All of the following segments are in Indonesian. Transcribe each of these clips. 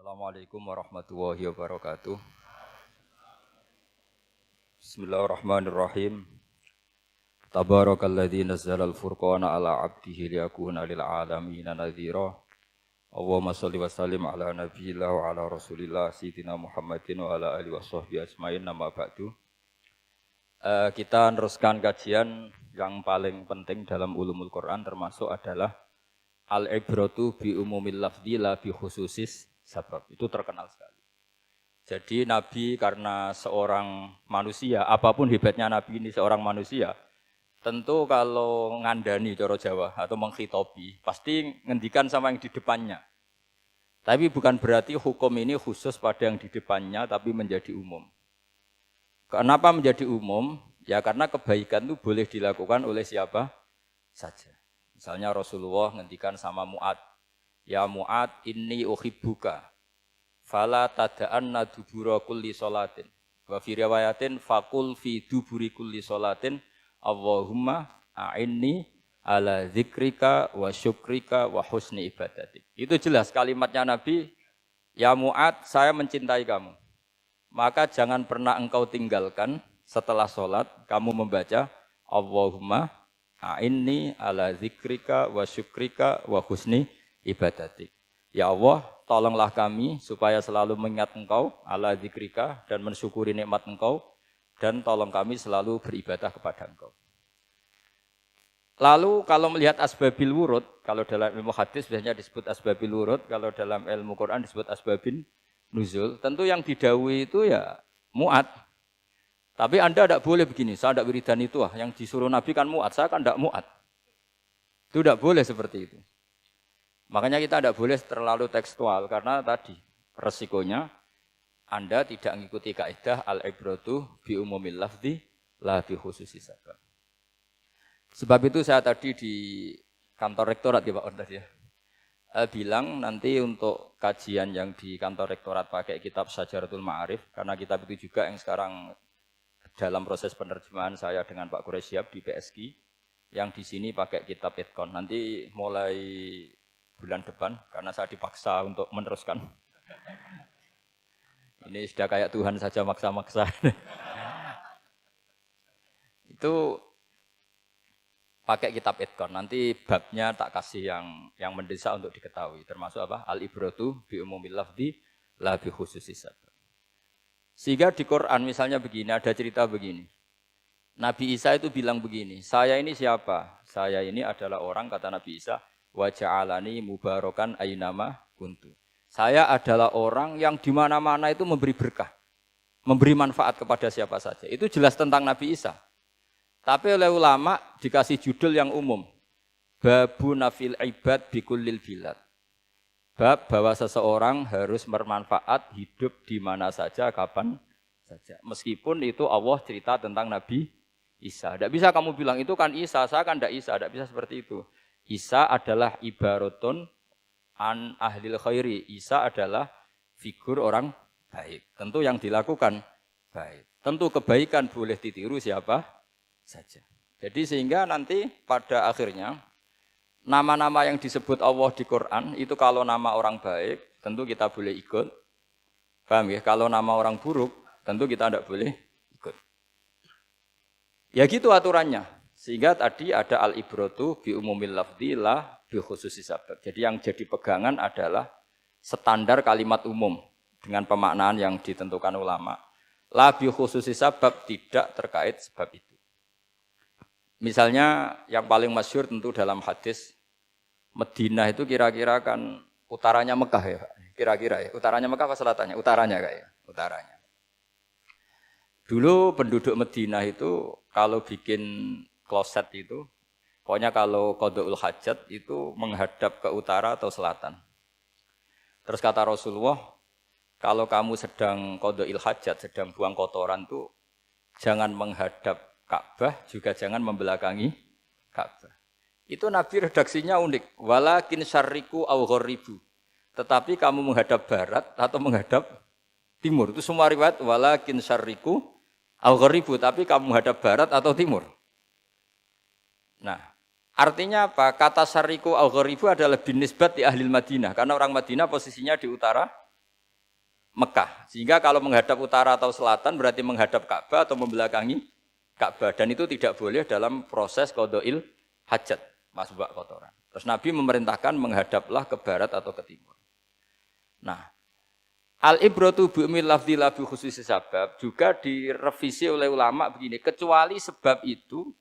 Assalamualaikum warahmatullahi wabarakatuh. Bismillahirrahmanirrahim. Tabarakalladzi nazzala al-furqana ala 'abdihi liyakuna lil 'alamin nadhira. Allahumma shalli wa sallim ala nabiyyillah wa ala rasulillah sayyidina Muhammadin wa ala alihi washabbihi ajmain. Nama ba'du. Kita meneruskan kajian yang paling penting dalam ulumul Quran termasuk adalah al-ibratu bi umumil lafzi la bi khususis sabab. Itu terkenal sekali. Jadi Nabi karena seorang manusia, apapun hebatnya Nabi ini seorang manusia, tentu kalau ngandani cara Jawa atau menghitobi, pasti ngendikan sama yang di depannya. Tapi bukan berarti hukum ini khusus pada yang di depannya, tapi menjadi umum. Kenapa menjadi umum? Ya karena kebaikan itu boleh dilakukan oleh siapa saja. Misalnya Rasulullah ngendikan sama Mu'ad, ya Mu'ad inni uhibbuka fala tada'anna dubura kulli sholatin wa fi riwayatin faqul fi duburi kulli sholatin Allahumma a'inni ala zikrika wa syukrika wa husni ibadatik. Itu jelas kalimatnya Nabi, ya Mu'ad saya mencintai kamu, maka jangan pernah engkau tinggalkan setelah sholat kamu membaca Allahumma a'inni ala zikrika wa syukrika wa husni ibadatik. Ya Allah, tolonglah kami supaya selalu mengingat Engkau ala zikrika dan mensyukuri nikmat Engkau, dan tolong kami selalu beribadah kepada Engkau. Lalu kalau melihat asbabil wurud, kalau dalam ilmu hadis biasanya disebut asbabil wurud, kalau dalam ilmu Quran disebut asbabin nuzul, tentu yang didhawuhi itu ya Mu'ad. Tapi Anda tidak boleh begini, saya tidak wiridan itu, yang disuruh Nabi kan Mu'ad, saya kan tidak Mu'ad. Itu tidak boleh seperti itu. Makanya kita tidak boleh terlalu tekstual, karena tadi resikonya Anda tidak mengikuti kaidah al-ibratu bi umumil lafzi la bi khususi sabab. Sebab itu saya tadi di kantor rektorat ya Pak Ordas ya, bilang nanti untuk kajian yang di kantor rektorat pakai kitab Syajaratul Ma'arif, karena kitab itu juga yang sekarang dalam proses penerjemahan saya dengan Pak Quraisyab di PSG, yang di sini pakai kitab Itqon. Nanti mulai bulan depan, karena saya dipaksa untuk meneruskan. Ini sudah kayak Tuhan saja maksa-maksa. Itu pakai kitab Itqon. Nanti babnya tak kasih yang mendesak untuk diketahui. Termasuk apa? Al-ibratu bi umumil lafzi la bi khususis sabab. Sehingga di Quran misalnya begini, ada cerita begini. Nabi Isa itu bilang begini, saya ini siapa? Saya ini adalah orang, kata Nabi Isa, wa ja'alani mubarakan aynama kuntu. Saya adalah orang yang di mana-mana itu memberi berkah, memberi manfaat kepada siapa saja. Itu jelas tentang Nabi Isa. Tapi oleh ulama dikasih judul yang umum. Babu nafil ibad bikullil bilad. Bab bahwa seseorang harus bermanfaat hidup di mana saja, kapan saja. Meskipun itu Allah cerita tentang Nabi Isa. Tidak bisa kamu bilang itu kan Isa, saya kan tidak Isa. Tidak bisa seperti itu. Isa adalah ibaratun an ahlil khairi. Isa adalah figur orang baik. Tentu yang dilakukan baik. Tentu kebaikan boleh ditiru siapa saja. Jadi sehingga nanti pada akhirnya nama-nama yang disebut Allah di Quran itu kalau nama orang baik tentu kita boleh ikut. Paham ya? Kalau nama orang buruk tentu kita tidak boleh ikut. Ya gitu aturannya. Sehingga tadi ada al-ibratu bi umumil lafzi la bi khususi sabab. Jadi yang jadi pegangan adalah standar kalimat umum dengan pemaknaan yang ditentukan ulama. La bi khususi sabab, tidak terkait sebab itu. Misalnya yang paling masyhur tentu dalam hadis Madinah itu kira-kira kan utaranya Mekah ya Pak. Kira-kira ya. Utaranya Mekah apa selatannya? Utaranya kayak. Utaranya. Dulu penduduk Madinah itu kalau bikin kloset itu, pokoknya kalau qada'ul hajat itu menghadap ke utara atau selatan. Terus kata Rasulullah, kalau kamu sedang qada'il hajat, sedang buang kotoran itu jangan menghadap Ka'bah, juga jangan membelakangi Ka'bah. Itu Nabi redaksinya unik. Walakin syarriku aw gharibu. Tetapi kamu menghadap barat atau menghadap timur. Itu semua riwayat walakin syarriku aw gharibu, tapi kamu menghadap barat atau timur. Nah, artinya apa? Kata syarriku aw gharibu adalah binisbat di ahli Madinah. Karena orang Madinah posisinya di utara Mekah. Sehingga kalau menghadap utara atau selatan berarti menghadap Ka'bah atau membelakangi Ka'bah. Dan itu tidak boleh dalam proses qada'il hajat, masbuk kotoran. Terus Nabi memerintahkan menghadaplah ke barat atau ke timur. Nah, al-ibratu bi'umil lafzi la bi khususi sabab juga direvisi oleh ulama begini, kecuali sebab itu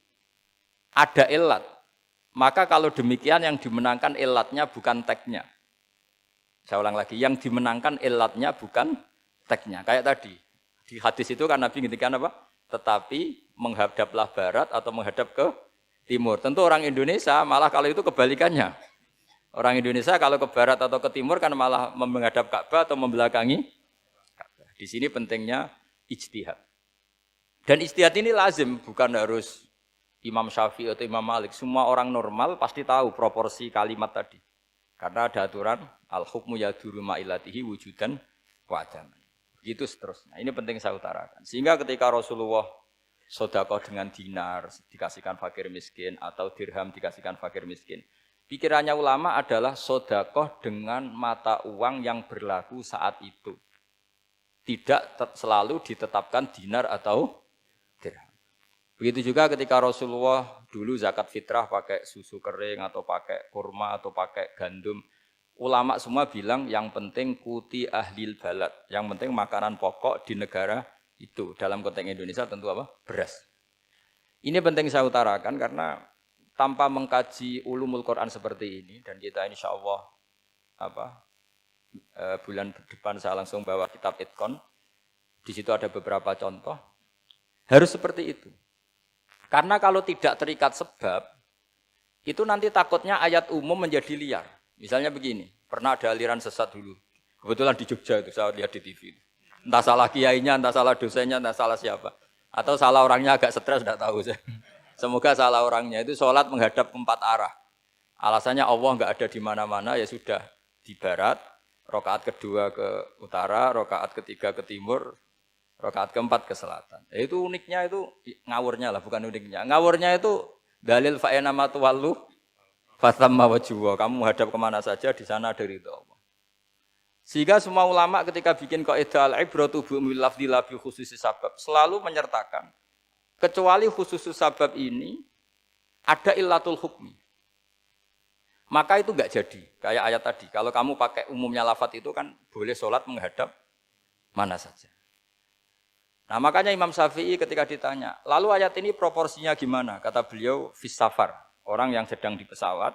ada ilat. Maka kalau demikian yang dimenangkan ilatnya bukan teknya. Saya ulang lagi, yang dimenangkan ilatnya bukan teknya. Kayak tadi, di hadis itu kan Nabi ngintikan apa? Tetapi menghadaplah barat atau menghadap ke timur. Tentu orang Indonesia malah kalau itu kebalikannya. Orang Indonesia kalau ke barat atau ke timur kan malah menghadap Ka'bah atau membelakangi Ka'bah. Di sini pentingnya ijtihad. Dan ijtihad ini lazim, bukan harus Imam Syafi'i atau Imam Malik. Semua orang normal pasti tahu proporsi kalimat tadi. Karena ada aturan al-hukmu yaduru ma'ilatihi wujudan wa adaman. Begitu seterusnya. Ini penting saya utarakan. Sehingga ketika Rasulullah sedekah dengan dinar dikasihkan fakir miskin atau dirham dikasihkan fakir miskin, pikirannya ulama adalah sedekah dengan mata uang yang berlaku saat itu. Tidak selalu ditetapkan dinar atau dirham. Begitu juga ketika Rasulullah dulu zakat fitrah pakai susu kering atau pakai kurma atau pakai gandum. Ulama semua bilang yang penting kuti ahlil balad. Yang penting makanan pokok di negara itu. Dalam konteks Indonesia tentu apa? Beras. Ini penting saya utarakan karena tanpa mengkaji ulumul Quran seperti ini. Dan kita insya Allah bulan depan saya langsung bawa kitab Itqon. Di situ ada beberapa contoh. Harus seperti itu. Karena kalau tidak terikat sebab, itu nanti takutnya ayat umum menjadi liar. Misalnya begini, pernah ada aliran sesat dulu. Kebetulan di Jogja itu, saya lihat di TV. Entah salah kiainya, entah salah dosennya, entah salah siapa. Atau salah orangnya agak stres, tidak tahu saya. Semoga salah orangnya itu sholat menghadap 4 arah. Alasannya Allah enggak ada di mana-mana, ya sudah di barat, rakaat kedua ke utara, rakaat ketiga ke timur, rakaat keempat ke selatan. Itu uniknya itu ngawurnya lah, bukan uniknya. Ngawurnya itu dalil fa'ina matuwallu fatamma wajhuwa. Kamu hadap kemana saja di sana ada ridha Allah. Sehingga semua ulama ketika bikin kaidah al-ibratu bi'umil lafzi la bi khususi sabab selalu menyertakan kecuali khususus sabab ini ada illatul hukmi. Maka itu enggak jadi. Kayak ayat tadi, kalau kamu pakai umumnya lafaz itu kan boleh sholat menghadap mana saja. Nah makanya Imam Syafi'i ketika ditanya, lalu ayat ini proporsinya gimana? Kata beliau, fis safar, orang yang sedang di pesawat,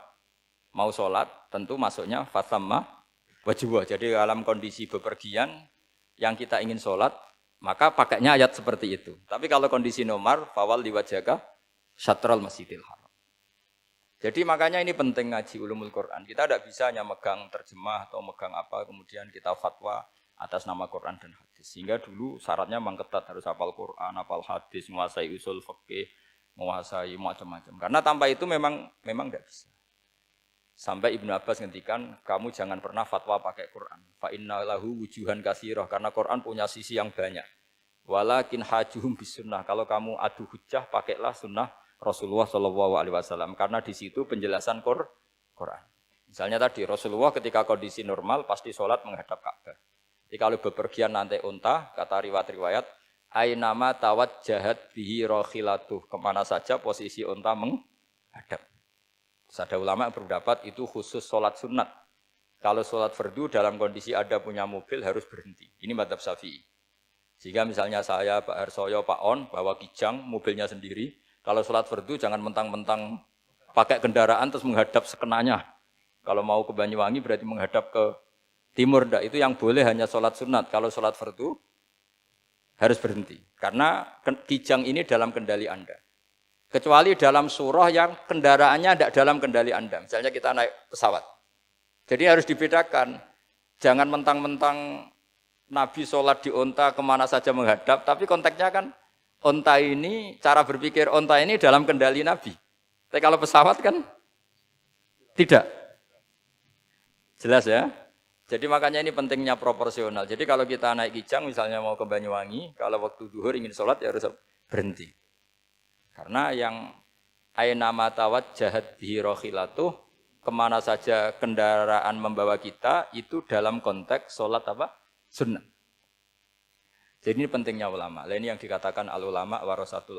mau sholat, tentu masuknya fatamma wajibah. Jadi dalam kondisi bepergian, yang kita ingin sholat, maka pakainya ayat seperti itu. Tapi kalau kondisi nomor, fawal liwajaka syatral masjidil haram. Jadi makanya ini penting ngaji ulumul Quran. Kita tidak bisa hanya megang terjemah atau megang apa, kemudian kita fatwa atas nama Quran dan hadis. Sehingga dulu syaratnya memang ketat, harus hafal Quran, hafal hadis, menguasai usul fikih, menguasai macam-macam. Karena tanpa itu memang tidak bisa. Sampai Ibnu Abbas ngendikan, kamu jangan pernah fatwa pakai Quran. Fa inna lahu wujuhan katsirah, karena Quran punya sisi yang banyak. Walakin hajuhum bisunnah. Kalau kamu adu hujjah, pakailah sunnah Rasulullah SAW. Karena di situ penjelasan Quran. Misalnya tadi Rasulullah ketika kondisi normal pasti sholat menghadap Ka'bah. Jadi kalau bepergian nanti unta, kata riwayat-riwayat, ainama tawajjahat bihi rakhilatuh, kemana saja posisi unta menghadap. Terus ada ulama yang berpendapat itu khusus sholat sunat. Kalau sholat fardu dalam kondisi ada punya mobil harus berhenti. Ini madzhab Syafi'i. Sehingga misalnya saya, Pak Harsoyo, Pak On, bawa kijang, mobilnya sendiri. Kalau sholat fardu jangan mentang-mentang pakai kendaraan terus menghadap sekenanya. Kalau mau ke Banyuwangi berarti menghadap ke timur, enggak, itu yang boleh hanya sholat sunat. Kalau sholat fardu harus berhenti. Karena kijang ini dalam kendali Anda. Kecuali dalam surah yang kendaraannya tidak dalam kendali Anda. Misalnya kita naik pesawat. Jadi harus dibedakan. Jangan mentang-mentang Nabi sholat di onta kemana saja menghadap. Tapi konteksnya kan onta ini, cara berpikir onta ini dalam kendali Nabi. Tapi kalau pesawat kan tidak. Jelas ya? Jadi makanya ini pentingnya proporsional. Jadi kalau kita naik kijang misalnya mau ke Banyuwangi, kalau waktu zuhur ingin sholat ya harus berhenti. Karena yang aina matawat jahat bihi rakhilatuh, kemana saja kendaraan membawa kita itu dalam konteks sholat apa? Sunnah. Jadi ini pentingnya ulama. Lah ini yang dikatakan al ulama warasatul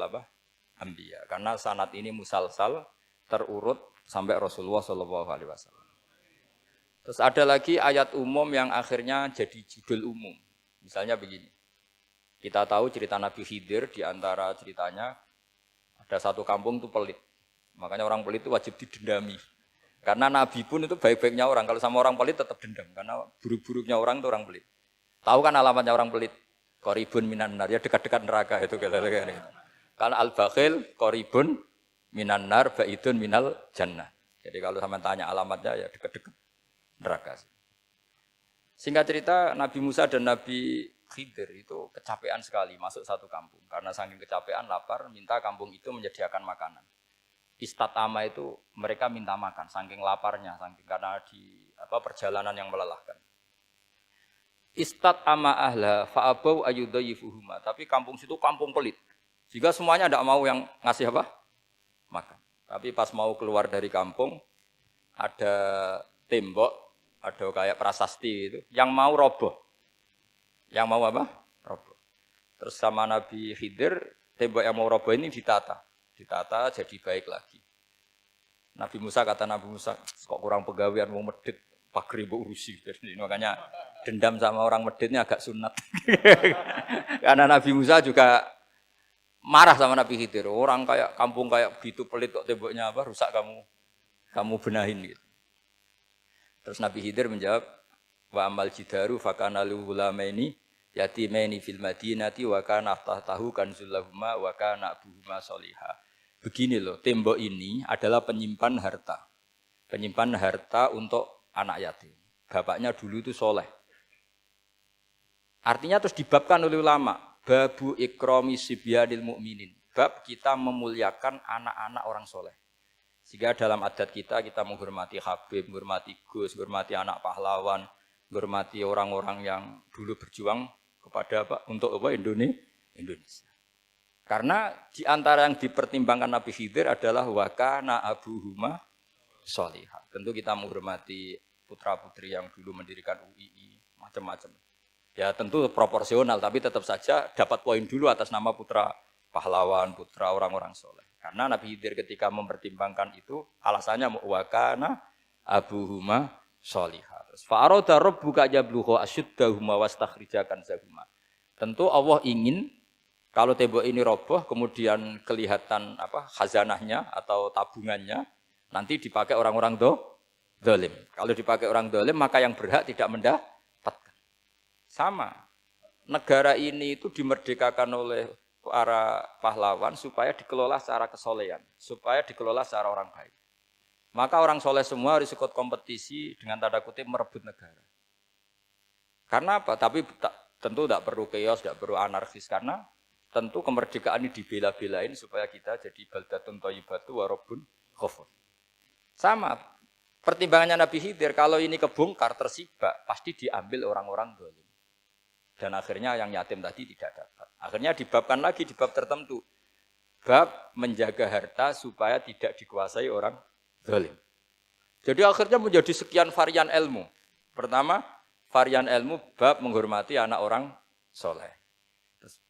anbiya. Karena sanad ini musalsal terurut sampai Rasulullah Shallallahu alaihi wasallam. Terus ada lagi ayat umum yang akhirnya jadi judul umum. Misalnya begini. Kita tahu cerita Nabi Khidir, di antara ceritanya ada satu kampung itu pelit. Makanya orang pelit itu wajib didendami. Karena Nabi pun itu baik-baiknya orang. Kalau sama orang pelit tetap dendam. Karena buruk-buruknya orang itu orang pelit. Tahu kan alamatnya orang pelit? Qoribun minan nar, ya dekat-dekat neraka itu. Karena al-bakhil qoribun minan nar, ba'idun minal jannah. Jadi kalau sama tanya alamatnya ya dekat-dekat neraka. Singkat cerita Nabi Musa dan Nabi Khidir itu kecapean sekali masuk satu kampung. Karena saking kecapean, lapar, minta kampung itu menyediakan makanan. Istatama itu mereka minta makan, saking laparnya, saking karena di perjalanan yang melelahkan. Istatama ahla fa'abau ayyudayifuhuma. Tapi kampung situ kampung pelit. Jika semuanya tidak mau yang ngasih apa? Makan. Tapi pas mau keluar dari kampung, ada tembok, ada kayak prasasti itu, yang mau roboh. Yang mau apa? Roboh. Terus sama Nabi Khidir, tembok yang mau roboh ini ditata. Ditata jadi baik lagi. Nabi Musa kata Nabi Musa, kok kurang pegawaian mau medit, pagri mbok urusi. Jadi makanya dendam sama orang meditnya agak sunat. Karena Nabi Musa juga marah sama Nabi Khidir. Orang kayak kampung kayak gitu pelit kok temboknya apa rusak kamu benahin gitu. Terus Nabi Khidir menjawab, wa amal jidaru fakana luhulamaini yatimaini fil madinati wa kana tahtahu kanzul lahuma wa kana abuhuma sholihah. Begini loh, tembok ini adalah penyimpan harta. Penyimpan harta untuk anak yatim. Bapaknya dulu itu soleh. Artinya terus dibabkan oleh ulama. Babu ikrami sibyanil mu'minin. Bab kita memuliakan anak-anak orang soleh. Sehingga dalam adat kita menghormati Habib, menghormati Gus, menghormati anak pahlawan, menghormati orang-orang yang dulu berjuang kepada untuk Indonesia. Karena di antara yang dipertimbangkan Nabi Khidir adalah wakana abuhuma sholihah. Tentu kita menghormati putra-putri yang dulu mendirikan UII, macam-macam. Ya tentu proporsional, tapi tetap saja dapat poin dulu atas nama putra pahlawan, putra orang-orang soleh. Karena Nabi Khidir ketika mempertimbangkan itu, alasannya wakana abuhuma sholihah. Fa'arada rabbuka yablugha ashuddahuma wastakhrijakan zahuma. Tentu Allah ingin kalau tembok ini roboh, kemudian kelihatan khazanahnya atau tabungannya, nanti dipakai orang-orang dolim. Kalau dipakai orang dolim, maka yang berhak tidak mendapatkan. Sama, negara ini itu dimerdekakan oleh para pahlawan supaya dikelola secara kesolehan, supaya dikelola secara orang baik. Maka orang soleh semua harus ikut kompetisi dengan tanda kutip merebut negara. Karena apa? Tapi tentu tidak perlu chaos, tidak perlu anarkis, karena tentu kemerdekaan ini dibela-belain supaya kita jadi baldatun thayyibatu wa rabbun ghafur. Sama, pertimbangannya Nabi Khidir, kalau ini kebongkar, tersibak, pasti diambil orang-orang zalim. Dan akhirnya yang yatim tadi tidak dapat. Akhirnya dibabkan lagi di bab tertentu. Bab menjaga harta supaya tidak dikuasai orang zalim. Jadi akhirnya menjadi sekian varian ilmu. Pertama, varian ilmu bab menghormati anak orang soleh.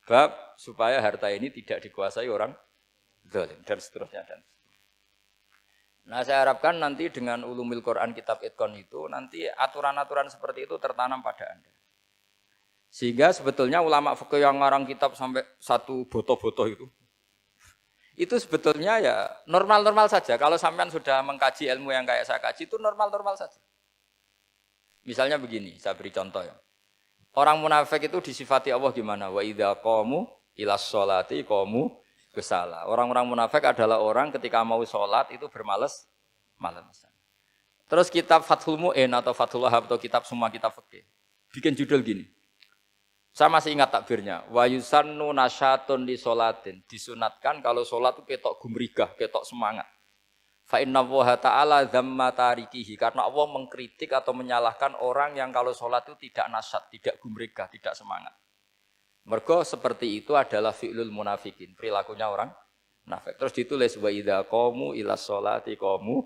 Bab supaya harta ini tidak dikuasai orang zalim dan seterusnya. Nah saya harapkan nanti dengan ulumul Quran kitab Itqan itu nanti aturan-aturan seperti itu tertanam pada Anda. Sehingga sebetulnya ulama fikih yang ngarang kitab sampai satu boto-boto itu sebetulnya ya normal-normal saja. Kalau sampean sudah mengkaji ilmu yang kayak saya kaji itu normal-normal saja. Misalnya begini, saya beri contoh ya. Orang munafik itu disifati Allah gimana? Wa idza qamu ilas sholati qamu kusala. Orang-orang munafik adalah orang ketika mau sholat itu bermalas-malasan. Terus kitab Fathul Mu'in atau Fathul Wahhab atau kitab semua kitab fikih bikin judul gini. Saya masih ingat takbirnya. Wa yusannu nasyatun li sholatin. Disunatkan kalau sholat itu ketok gumrigah, ketok semangat. Fa inna Allaha ta'ala dzamma tarikihi, karena Allah mengkritik atau menyalahkan orang yang kalau sholat itu tidak nasyat, tidak gumregah, tidak semangat. Mergo seperti itu adalah fi'lul munafikin, perilakunya orang munafik. Terus ditulis wa idza qamu ilas sholati qamu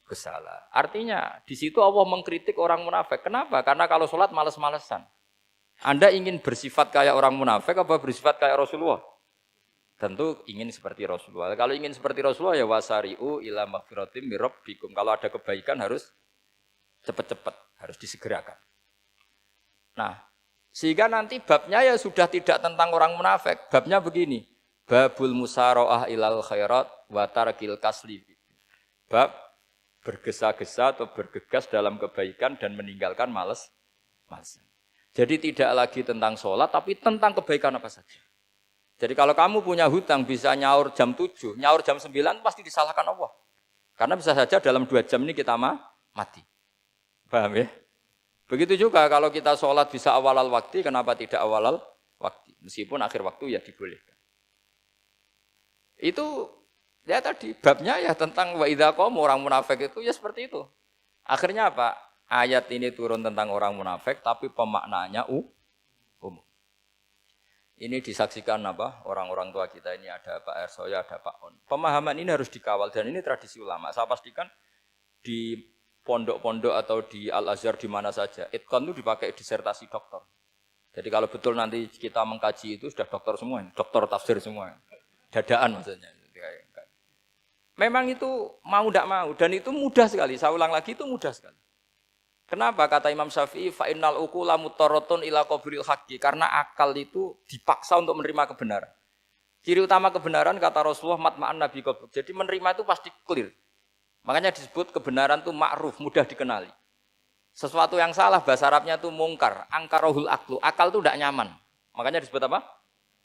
kusala. Artinya di situ Allah mengkritik orang munafik. Kenapa? Karena kalau sholat males-malesan. Anda ingin bersifat kayak orang munafik apa bersifat kayak Rasulullah? Tentu ingin seperti Rasulullah. Kalau ingin seperti Rasulullah ya wasari'u ila magfiratim mir rabbikum. Kalau ada kebaikan harus cepat-cepat, harus disegerakan. Nah, sehingga nanti babnya ya sudah tidak tentang orang munafik. Babnya begini. Babul musara'ah ilal khairat wa tarkil kasli. Bab bergesa-gesa atau bergegas dalam kebaikan dan meninggalkan malas. Jadi tidak lagi tentang sholat, tapi tentang kebaikan apa saja. Jadi kalau kamu punya hutang bisa nyaur jam 7, nyaur jam 9 pasti disalahkan Allah. Karena bisa saja dalam 2 jam ini kita mati. Paham ya? Begitu juga kalau kita sholat bisa awalal waktu, kenapa tidak awalal waktu? Meskipun akhir waktu ya dibolehkan. Itu ya tadi babnya ya tentang wa idza qaum orang munafik itu ya seperti itu. Akhirnya apa? Ayat ini turun tentang orang munafik tapi pemaknaannya umum. Ini disaksikan apa? Orang-orang tua kita ini ada Pak Ersoya, ada Pak On. Pemahaman ini harus dikawal dan ini tradisi ulama. Saya pastikan di pondok-pondok atau di Al-Azhar di mana saja, itqan itu dipakai disertasi doktor. Jadi kalau betul nanti kita mengkaji itu sudah doktor semua, doktor tafsir semua. Dadaan maksudnya. Memang itu mau tidak mau dan itu mudah sekali. Saya ulang lagi itu mudah sekali. Kenapa kata Imam Syafi'i fa innal uqula mutarratun ila qabril haqqi karena akal itu dipaksa untuk menerima kebenaran. Ciri utama kebenaran kata Rasulullah matma'an nabi qabr. Jadi menerima itu pasti clear. Makanya disebut kebenaran itu ma'ruf, mudah dikenali. Sesuatu yang salah bahasa Arabnya itu mungkar, angkarohul aklu. Akal itu tidak nyaman. Makanya disebut apa?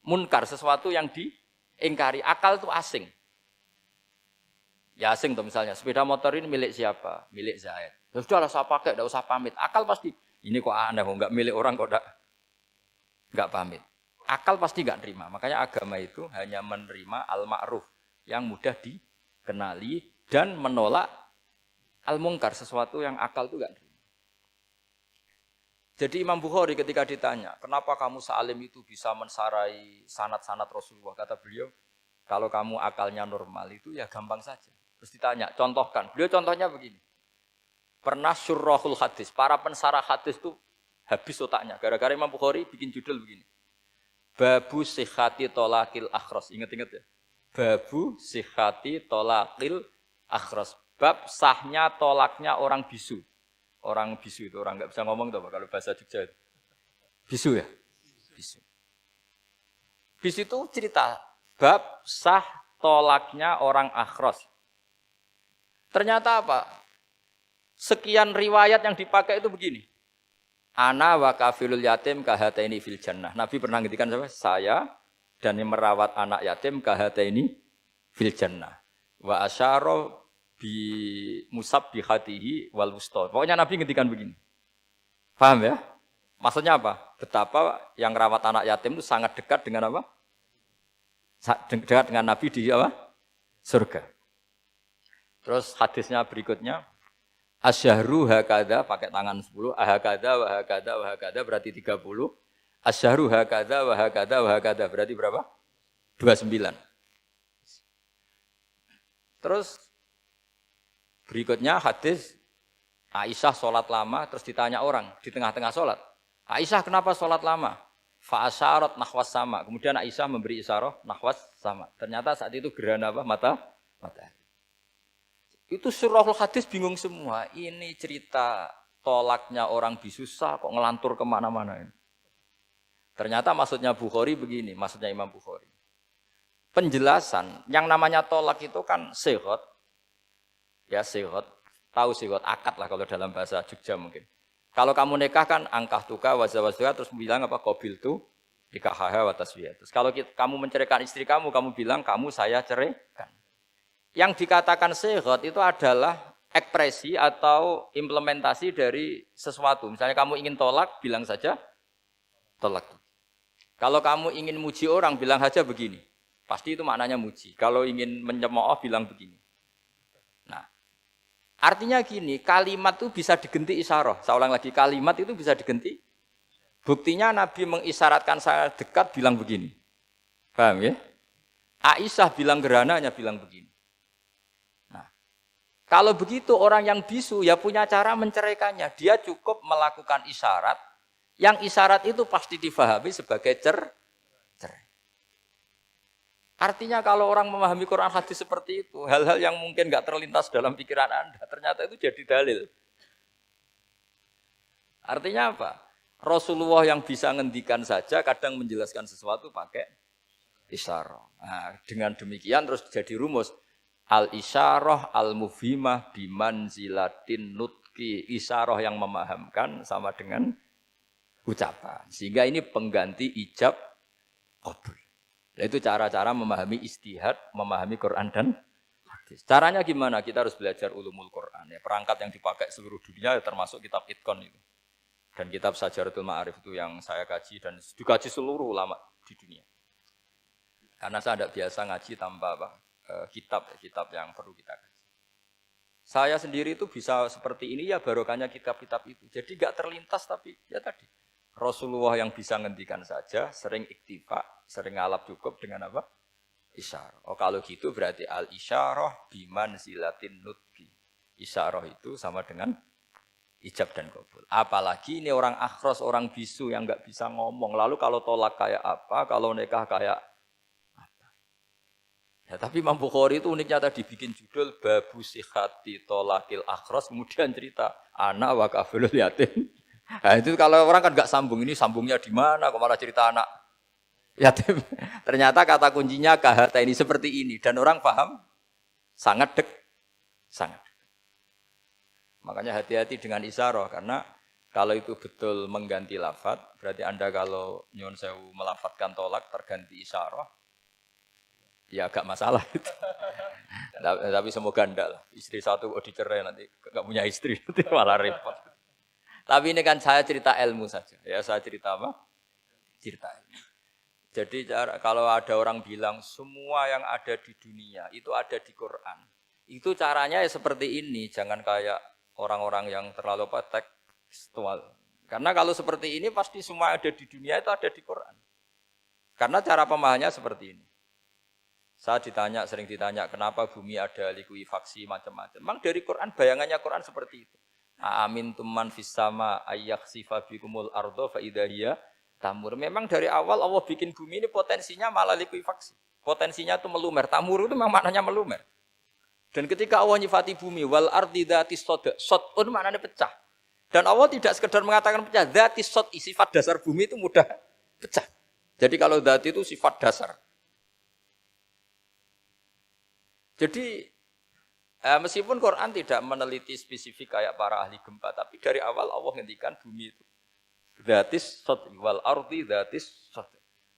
Munkar, sesuatu yang diingkari. Akal itu asing. Ya asing tuh misalnya, sepeda motor ini milik siapa? Milik Zaid. Ya sudahlah saya pakai, tidak usah pamit. Akal pasti, ini kok aneh, kok nggak milik orang kok nggak pamit. Akal pasti nggak terima. Makanya agama itu hanya menerima al-ma'ruf yang mudah dikenali dan menolak al-mungkar, sesuatu yang akal itu nggak terima. Jadi Imam Bukhari ketika ditanya, kenapa kamu sealim itu bisa mensarai sanad-sanad Rasulullah? Kata beliau, kalau kamu akalnya normal itu ya gampang saja. Terus ditanya, contohkan. Beliau contohnya begini. Pernah syurrahul hadis, para pensarah hadis itu habis otaknya. Gara-gara Imam Bukhari bikin judul begini. Babu sihhati tolakil akhros. Ingat-ingat ya. Babu sihhati tolakil akhros. Bab sahnya tolaknya orang bisu. Orang bisu itu, orang nggak bisa ngomong tuh kalau bahasa Jogja itu. Bisu ya? Bisu. Bisu itu cerita. Bab sah tolaknya orang akhros. Ternyata apa? Sekian riwayat yang dipakai itu begini. Ana wa kafilul yatim kahataini fil jannah. Nabi pernah ngendikan saya dan yang merawat anak yatim kahataini fil jannah. Wa asyara bi musabbihatihi wal wusta. Pokoknya Nabi ngendikan begini. Paham ya? Maksudnya apa? Betapa yang merawat anak yatim itu sangat dekat dengan apa? Dekat dengan Nabi di apa? Surga. Terus hadisnya berikutnya asyahru hakada pakai tangan 10, ahakada wa hakada wa hakada berarti 30. Asyahru hakada wa hakada wa hakada berarti berapa? 29. Terus berikutnya hadis Aisyah sholat lama terus ditanya orang di tengah-tengah sholat. Aisyah kenapa sholat lama? Fa'asyarat nahwas sama. Kemudian Aisyah memberi isyarah nahwas sama. Ternyata saat itu gerhana apa? Matahari. Itu surahul hadis bingung semua. Ini cerita tolaknya orang bisusah kok ngelantur kemana-mana ini. Ternyata maksudnya Bukhari begini, maksudnya Imam Bukhari. Penjelasan, yang namanya tolak itu kan sihot. Ya sihot, tahu sihot, akad lah kalau dalam bahasa Jogja mungkin. Kalau kamu nikah kan angkah tuka, wazawazduha, terus bilang apa? Qabil tu, nikahaha wa taswiyah. Terus kalau kamu menceraikan istri kamu bilang kamu saya ceraikan. Yang dikatakan sihot itu adalah ekspresi atau implementasi dari sesuatu. Misalnya kamu ingin tolak, bilang saja tolak. Kalau kamu ingin muji orang, bilang saja begini. Pasti itu maknanya muji. Kalau ingin mencemooh, bilang begini. Nah, artinya gini, kalimat itu bisa diganti isyarah. Saya ulang lagi, kalimat itu bisa diganti. Buktinya Nabi mengisyaratkan saya dekat, bilang begini. Paham ya? Aisyah bilang gerhananya, bilang begini. Kalau begitu orang yang bisu ya punya cara menceraikannya. Dia cukup melakukan isyarat Yang isyarat itu pasti difahami sebagai cerai. Artinya kalau orang memahami Quran hadis seperti itu, hal-hal yang mungkin nggak terlintas dalam pikiran Anda, ternyata itu jadi dalil. Artinya apa? Rasulullah yang bisa ngendikan saja kadang menjelaskan sesuatu pakai isyarah. Nah, dengan demikian terus jadi rumus al-isyarah al-mufhimah bimanzilatin nutki. Isyarah yang memahamkan sama dengan ucapan. Sehingga ini pengganti ijab qabul. Itu cara-cara memahami istihad, memahami Quran dan hadis. Caranya gimana? Kita harus belajar ulumul Quran. Ya, perangkat yang dipakai seluruh dunia termasuk kitab Itqan itu. Dan kitab Sajaratul Ma'arif itu yang saya kaji dan dikaji seluruh ulama di dunia. Karena saya tidak biasa ngaji tanpa kitab yang perlu kita kaji. Saya sendiri itu bisa seperti ini ya barokahnya kitab-kitab itu. Jadi gak terlintas tapi ya tadi. Rasulullah yang bisa ngendikan saja, sering iktifa, sering ngalap cukup dengan apa? Isyarah. Oh kalau gitu berarti al-isyarah bimanzilatin nutki. Isyarah itu sama dengan ijab dan qabul. Apalagi ini orang akhros, orang bisu yang nggak bisa ngomong. Lalu kalau tolak kayak apa, kalau nikah kayak apa. Ya, tapi Imam Bukhari itu uniknya tadi bikin judul Babu Sihati Tolakil Akhros, kemudian cerita anak wa kafilul yatim. Nah, itu kalau orang kan nggak sambung, ini sambungnya di mana? Kok malah cerita anak yatim? Ternyata kata kuncinya kahata ini seperti ini dan orang paham sangat sangat. Makanya hati-hati dengan isyarah karena kalau itu betul mengganti lafaz, berarti Anda kalau nyuwun sewu melafadzkan tolak terganti isyarah, ya agak masalah itu. Tapi semoga enggak lah. Istri satu kok dicerai nanti enggak punya istri nanti malah repot. Tapi ini kan saya cerita ilmu saja. Ya saya cerita apa? Cerita ilmu. Jadi kalau ada orang bilang semua yang ada di dunia itu ada di Quran. Itu caranya ya seperti ini. Jangan kayak orang-orang yang terlalu tekstual. Karena kalau seperti ini pasti semua ada di dunia itu ada di Quran. Karena cara pemahamannya seperti ini. Saya sering ditanya kenapa bumi ada likuifaksi macam-macam. Memang dari Quran, bayangannya Quran seperti itu. Amin tuman fis sama ayyakhsifa bikumul ardo fa idza hiya tamur. Memang dari awal Allah bikin bumi ini potensinya malah likuifaksi. Potensinya itu melumer. Tamur itu memang maknanya melumer. Dan ketika Allah nyifati bumi wal ardi dzatis sada, sadun maknanya pecah. Dan Allah tidak sekedar mengatakan pecah, dzatis sad, sifat dasar bumi itu mudah pecah. Jadi kalau dzat itu sifat dasar. Jadi meskipun Quran tidak meneliti spesifik kayak para ahli gempa, tapi dari awal Allah ngendikan bumi itu dzatis sad wal ardi dzatis sad.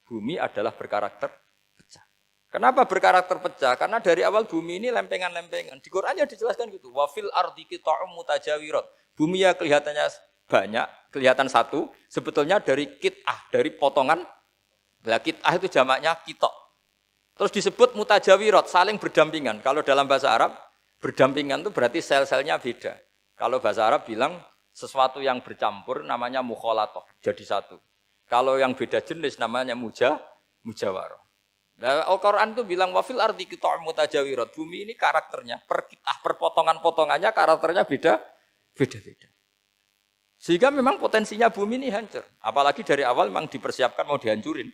Bumi adalah berkarakter pecah. Kenapa berkarakter pecah? Karena dari awal bumi ini lempengan-lempengan. Di Qurannya dijelaskan gitu. Wa fil ardi qita'um mutajawirat. Bumi ya kelihatannya banyak, kelihatan satu, sebetulnya dari qit'ah, dari potongan. Lah qit'ah itu jamaknya qita'. Terus disebut mutajawirat, saling berdampingan. Kalau dalam bahasa Arab berdampingan itu berarti sel-selnya beda. Kalau bahasa Arab bilang sesuatu yang bercampur namanya mukhalatoh, jadi satu. Kalau yang beda jenis namanya mujawarah. Nah, Al-Quran itu bilang wafil ardi qita'um mutajawirat. Bumi ini karakternya per potongan-potongannya karakternya beda-beda. Sehingga memang potensinya bumi ini hancur. Apalagi dari awal memang dipersiapkan mau dihancurin.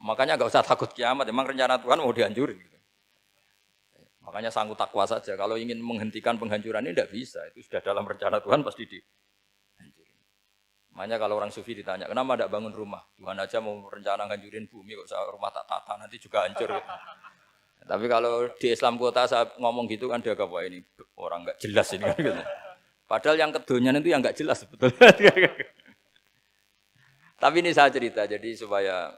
Makanya enggak usah takut kiamat, memang rencana Tuhan mau dihancurin. Makanya sanggup takwa saja. Kalau ingin menghentikan penghancuran ini tidak bisa. Itu sudah dalam rencana Tuhan pasti dihancurin. Makanya kalau orang sufi ditanya, kenapa tidak bangun rumah? Tuhan aja mau rencana menghancurin bumi, kok rumah tak tata nanti juga hancur. Gitu. Tapi kalau di Islam kota saya ngomong gitu kan dia wah ini orang enggak jelas ini. Gitu. Padahal yang kedonyan itu yang enggak jelas sebetulnya. Tapi ini saya cerita jadi supaya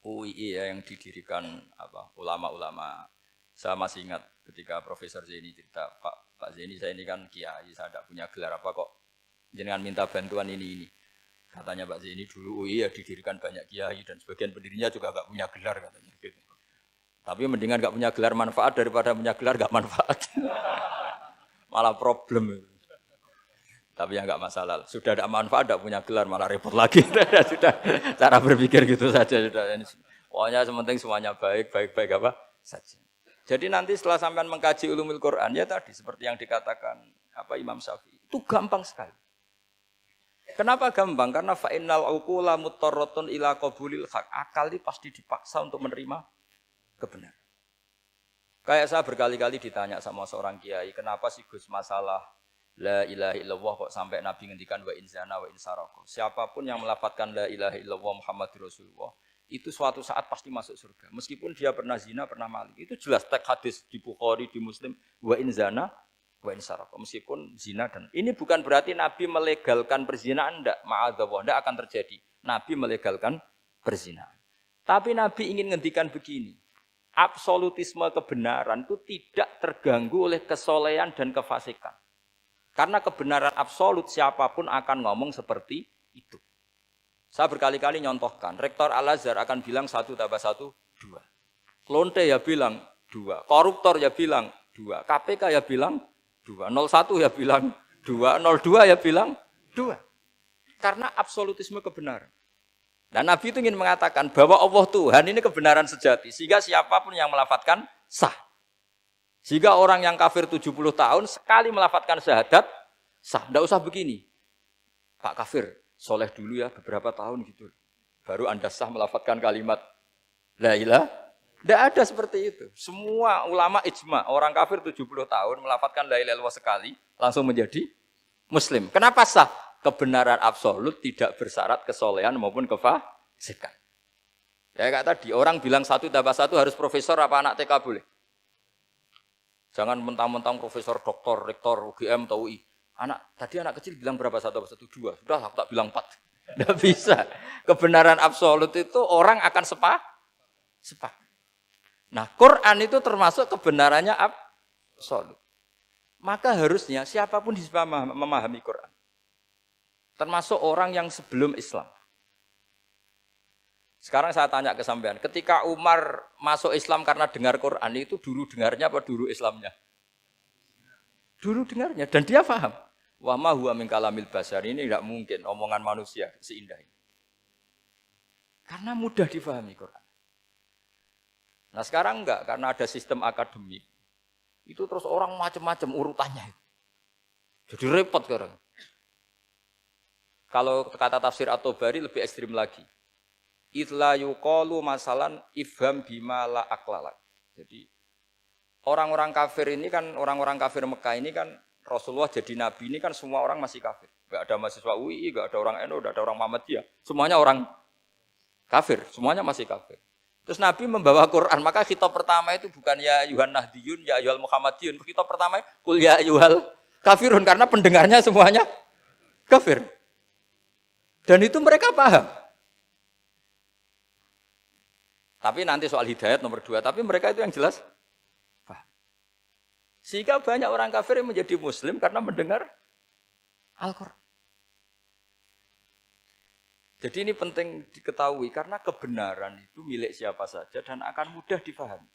UII ya, yang didirikan ulama-ulama. Saya masih ingat ketika Profesor Zaini cerita, Pak Zaini saya ini kan kiai, saya tidak punya gelar apa kok jenengan minta bantuan ini. Katanya Pak Zaini dulu UI ya didirikan banyak kiai dan sebagian pendirinya juga enggak punya gelar katanya. Gitu. Tapi mendingan enggak punya gelar manfaat daripada punya gelar enggak manfaat. Malah problem. Tapi ya enggak masalah. Sudah ada manfaat enggak punya gelar malah repot lagi. Sudah cara berpikir gitu saja sudah. Pokoknya sementing semuanya baik apa saja. Jadi nanti setelah sampean mengkaji ulumul Quran ya tadi seperti yang dikatakan Imam Syafi'i itu gampang sekali. Kenapa gampang? Karena fa'innal uqula muttarratun ila qabulil haq. Akal ini pasti dipaksa untuk menerima kebenaran. Kayak saya berkali-kali ditanya sama seorang kiai, kenapa sih Gus masalah la ilaha illallah kok sampai Nabi ngendikan wa in zana wa in saraka. Siapapun yang melafadzkan la ilaha illallah Muhammadur Rasulullah, itu suatu saat pasti masuk surga. Meskipun dia pernah zina, pernah maling. Itu jelas teks hadis di Bukhari, di Muslim, wa in zana wa in saraka. Meskipun zina dan ini bukan berarti Nabi melegalkan perzinahan, enggak, ma'adzallah, enggak akan terjadi. Nabi melegalkan perzinahan. Tapi Nabi ingin ngendikan begini. Absolutisme kebenaran itu tidak terganggu oleh kesolehan dan kefasikan. Karena kebenaran absolut siapapun akan ngomong seperti itu. Saya berkali-kali nyontohkan, Rektor Al-Azhar akan bilang 1 tambah 1, 2. Klonte ya bilang 2, koruptor ya bilang 2, KPK ya bilang 2, 01 ya bilang 2, 02 ya bilang 2. Karena absolutisme kebenaran. Dan Nabi itu ingin mengatakan bahwa Allah Tuhan ini kebenaran sejati. Sehingga siapapun yang melafadzkan sah. Sehingga orang yang kafir 70 tahun sekali melafadzkan syahadat sah. Tidak usah begini. Pak kafir, soleh dulu ya beberapa tahun gitu. Baru Anda sah melafadzkan kalimat la ilaha. Tidak ada seperti itu. Semua ulama ijma. Orang kafir 70 tahun melafadzkan la ilaha illallah sekali. Langsung menjadi muslim. Kenapa sah? Kebenaran absolut tidak bersyarat kesolehan maupun kefasikan. Ya kayak tadi, orang bilang 1 tambah 1 harus profesor apa anak TK boleh? Jangan mentang-mentang profesor, doktor, rektor, UGM, atau UI. Tadi anak kecil bilang berapa 1 tambah 1? 2. Sudah, aku tak bilang 4. Tidak bisa. Kebenaran absolut itu orang akan sepakat. Nah, Quran itu termasuk kebenarannya absolut. Maka harusnya siapapun bisa memahami Quran. Termasuk orang yang sebelum Islam. Sekarang saya tanya ke sampean, ketika Umar masuk Islam karena dengar Quran itu dulu dengarnya apa dulu Islamnya? Dulu dengarnya dan dia paham. Wa ma huwa min kalamil basar, ini tidak mungkin omongan manusia seindah ini. Karena mudah difahami Quran. Nah sekarang enggak, karena ada sistem akademik. Itu terus orang macam-macam urutannya. Jadi repot sekarang. Kalau kata tafsir At-Tabari lebih ekstrim lagi. Itla yuqalu masalan ifham bima la aqlalak. Jadi orang-orang kafir ini kan, orang-orang kafir Mekah ini kan Rasulullah jadi nabi ini kan semua orang masih kafir. Enggak ada mahasiswa UI, enggak ada orang NU, enggak ada orang Muhammadiyah. Semuanya orang kafir, semuanya masih kafir. Terus Nabi membawa Quran, maka khitab pertama itu bukan ya ayuhan nahdiyun, ya ayuhal Muhammadiyun. Khitab pertama kul ya ayuhal kafirun karena pendengarnya semuanya kafir. Dan itu mereka paham. Tapi nanti soal hidayat nomor 2. Tapi mereka itu yang jelas paham. Sehingga banyak orang kafir yang menjadi muslim karena mendengar Al-Quran. Jadi ini penting diketahui. Karena kebenaran itu milik siapa saja dan akan mudah difahami.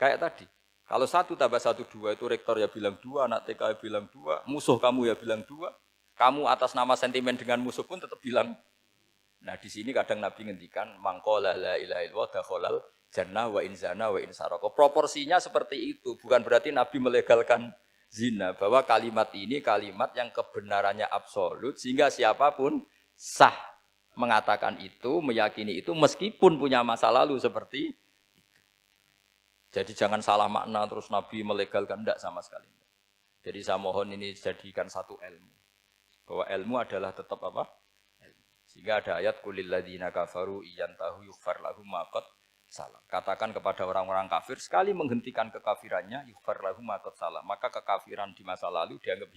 Kayak tadi. Kalau 1 tambah 1, 2 itu rektor ya bilang 2, anak TK ya bilang 2, musuh kamu ya bilang 2. Kamu atas nama sentimen dengan musuh pun tetap bilang. Nah di sini kadang Nabi ngendikan mangqala la ilaha illallah dakhalal jannah wa in zana wa in saraka. Proporsinya seperti itu. Bukan berarti Nabi melegalkan zina, bahwa kalimat ini kalimat yang kebenarannya absolut sehingga siapapun sah mengatakan itu, meyakini itu meskipun punya masa lalu seperti itu. Jadi jangan salah makna terus Nabi melegalkan, enggak sama sekali. Jadi saya mohon ini jadikan satu ilmu. Bahwa ilmu adalah tetap apa? Ilmu. Sehingga ada ayat kulil ladzina kafaru iyantahu yughfar lahum ma qad salam. Katakan kepada orang-orang kafir sekali menghentikan kekafirannya yughfar lahum ma qad salam. Maka kekafiran di masa lalu dianggap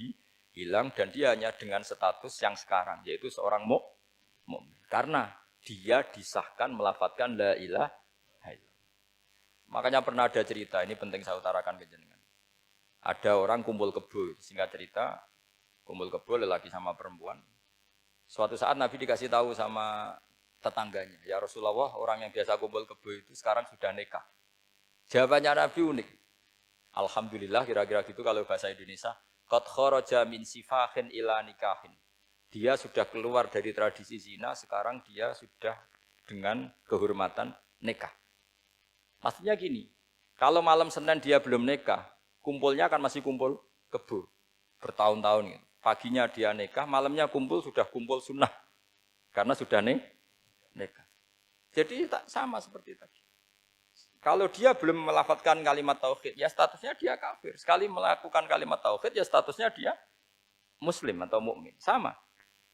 hilang dan dia hanya dengan status yang sekarang yaitu seorang mukmin. Karena dia disahkan melafadzkan la ilaha illallah. Makanya pernah ada cerita, ini penting saya utarakan ke jenengan. Ada orang kumpul kebo, singkat cerita kumpul kebo lelaki sama perempuan. Suatu saat Nabi dikasih tahu sama tetangganya, ya Rasulullah orang yang biasa kumpul kebo itu sekarang sudah nikah. Jawabannya Nabi unik. Alhamdulillah kira-kira gitu kalau bahasa Indonesia. Qad kharaja min sifahin ila nikahin. Dia sudah keluar dari tradisi zina, sekarang dia sudah dengan kehormatan nikah. Maksudnya gini, kalau malam Senin dia belum nikah, kumpulnya kan masih kumpul kebo bertahun-tahun gitu. paginya dia nikah, malamnya sudah kumpul sunnah. Karena sudah nikah. Jadi tak sama seperti tadi. Kalau dia belum melafalkan kalimat tauhid, ya statusnya dia kafir. Sekali melakukan kalimat tauhid, ya statusnya dia muslim atau mukmin. Sama.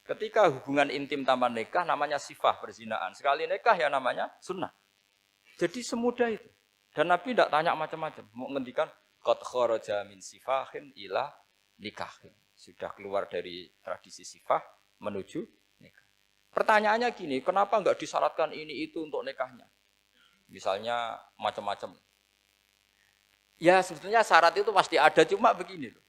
Ketika hubungan intim tanpa nikah namanya sifah perzinaan. Sekali nikah ya namanya sunnah. Jadi semudah itu. Dan Nabi tidak tanya macam-macam. Mau ngendikan qad kharaja min sifahin ila nikahin. Sudah keluar dari tradisi sifah menuju nikah. Pertanyaannya gini, kenapa enggak disyaratkan ini itu untuk nikahnya? Misalnya macam-macam. Ya sebetulnya syarat itu pasti ada, cuma begini loh.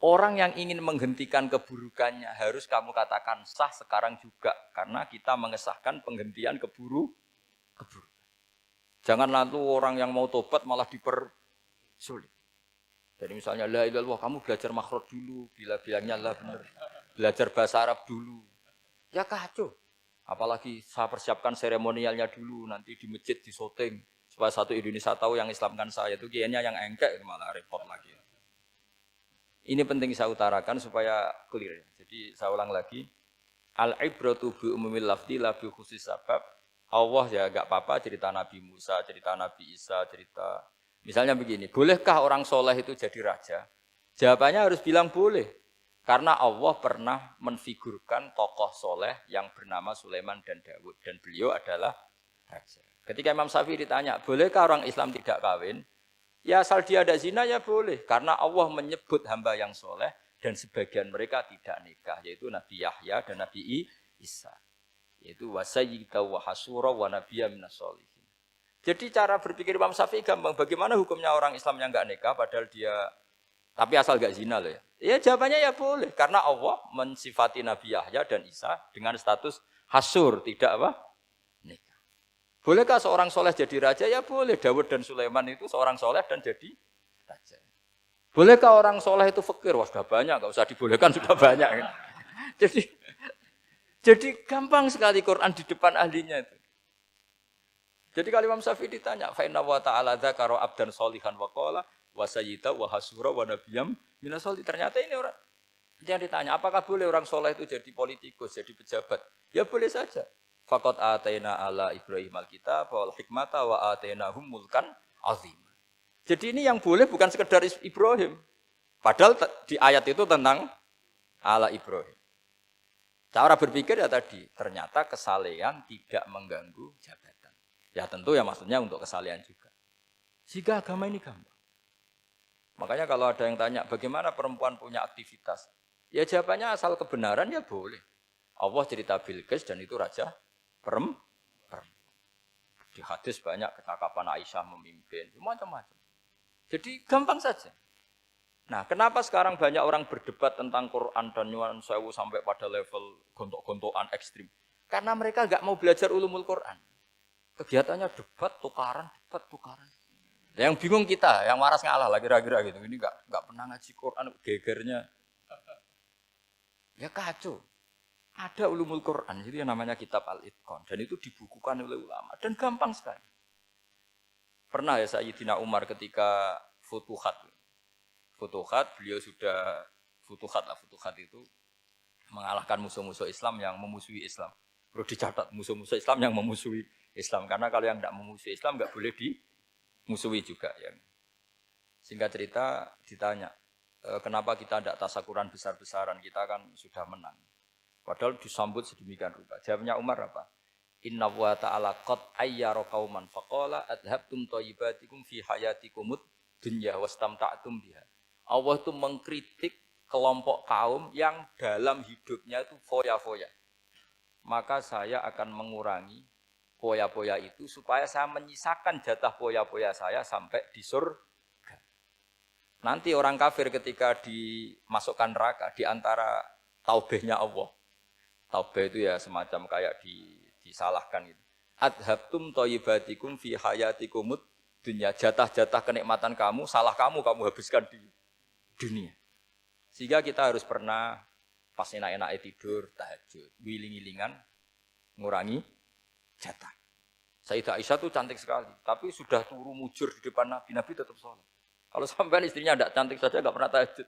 Orang yang ingin menghentikan keburukannya harus kamu katakan sah sekarang juga. Karena kita mengesahkan penghentian keburukan. Jangan lalu orang yang mau tobat malah dipersulit. Jadi misalnya la ilaha illallah, kamu belajar makhraj dulu, bila bilangnya lah benar. Belajar bahasa Arab dulu. Ya kacau. Apalagi saya persiapkan seremonialnya dulu, nanti di masjid di syuting supaya satu Indonesia tahu yang Islamkan saya itu kiainya yang engkek malah repot lagi. Ini penting saya utarakan supaya clear. Jadi saya ulang lagi, al-ibratu bi umumil lafzi la bi khusus sabab. Allah ya enggak apa-apa cerita Nabi Musa, cerita Nabi Isa, cerita misalnya begini, bolehkah orang soleh itu jadi raja? Jawabannya harus bilang boleh. Karena Allah pernah menfigurkan tokoh soleh yang bernama Sulaiman dan Daud. Dan beliau adalah raja. Ketika Imam Syafi'i ditanya, bolehkah orang Islam tidak kawin? Ya asal dia ada zina ya boleh. Karena Allah menyebut hamba yang soleh dan sebagian mereka tidak nikah. Yaitu Nabi Yahya dan Nabi Isa. Yaitu wasayyida wa hasura wa nabiyya minas sholihin. Jadi cara berpikir Imam Syafi'i gampang. Bagaimana hukumnya orang Islam yang enggak nikah padahal dia tapi asal enggak zina loh ya. Ya jawabannya ya boleh karena Allah mensifati Nabi Yahya dan Isa dengan status hasur, tidak apa? Nikah. Bolehkah seorang soleh jadi raja? Ya boleh. Daud dan Sulaiman itu seorang soleh dan jadi raja. Bolehkah orang soleh itu fakir? Wah sudah banyak, enggak usah dibolehkan sudah banyak. Jadi gampang sekali Quran di depan ahlinya itu. Jadi kalau Imam Syafi'i ditanya, fa inna wa ta'ala dzakara abdan sholihan wa qala wa sayyida wa hasura wa nabiyyam minas sholihin. Ternyata ini orang yang ditanya, apakah boleh orang soleh itu jadi politikus, jadi pejabat? Ya boleh saja. Faqad ataina ala Ibrahim alkitab wal hikmata wa atainahum mulkan azim. Jadi ini yang boleh bukan sekedar Ibrahim. Padahal di ayat itu tentang ala Ibrahim. Cara berpikir ya tadi, ternyata kesalehan tidak mengganggu jabatan. Ya tentu ya maksudnya untuk kesalehan juga. Sehingga agama ini gampang. Makanya kalau ada yang tanya, bagaimana perempuan punya aktivitas? Ya jawabannya asal kebenaran ya boleh. Allah cerita Bilqis dan itu raja perempuan. Di hadis banyak kecakapan Aisyah memimpin, macam-macam. Jadi gampang saja. Nah, kenapa sekarang banyak orang berdebat tentang Quran dan nyuwun sewu sampai pada level gontok-gontokan ekstrim? Karena mereka enggak mau belajar ulumul Quran. Kegiatannya debat, tukaran. Yang bingung kita, yang waras ngalah lah kira-kira gitu. Ini enggak pernah ngaji Quran, gegernya. Ya kacau. Ada ulumul Quran, jadi yang namanya kitab Al-Itqan. Dan itu dibukukan oleh ulama. Dan gampang sekali. Pernah ya Sayyidina Umar ketika Futuhat, beliau sudah Futuhat itu mengalahkan musuh-musuh Islam yang memusuhi Islam. Perlu dicatat, musuh-musuh Islam yang memusuhi Islam. Karena kalau yang tidak memusuhi Islam enggak boleh dimusuhi juga. Ya. Singkat cerita ditanya, kenapa kita tidak tasakuran besar-besaran, kita kan sudah menang. Padahal disambut sedemikian rupa. Jawabnya Umar apa? Inna wa ta'ala qad ayyara qauman faqala adhabtum thayyibatikum fi hayatikumud dunya wastamta'tum biha. Allah itu mengkritik kelompok kaum yang dalam hidupnya itu foya-foya. Maka saya akan mengurangi foya-foya itu supaya saya menyisakan jatah foya-foya saya sampai di surga. Nanti orang kafir ketika dimasukkan neraka di antara taubehnya Allah. Taubeh itu ya semacam kayak disalahkan gitu. Adhabtum thayyibatikum fi hayatikumud dunya. Jatah-jatah kenikmatan kamu, salah kamu habiskan di dunia. Sehingga kita harus pernah pas enak-enaknya tidur, tahajud, wiling-wilingan, ngurangi jatah. Sayyidah Aisyah itu cantik sekali, tapi sudah turu mujur di depan Nabi tetap sholat. Kalau sampai istrinya tidak cantik saja, nggak pernah tahajud.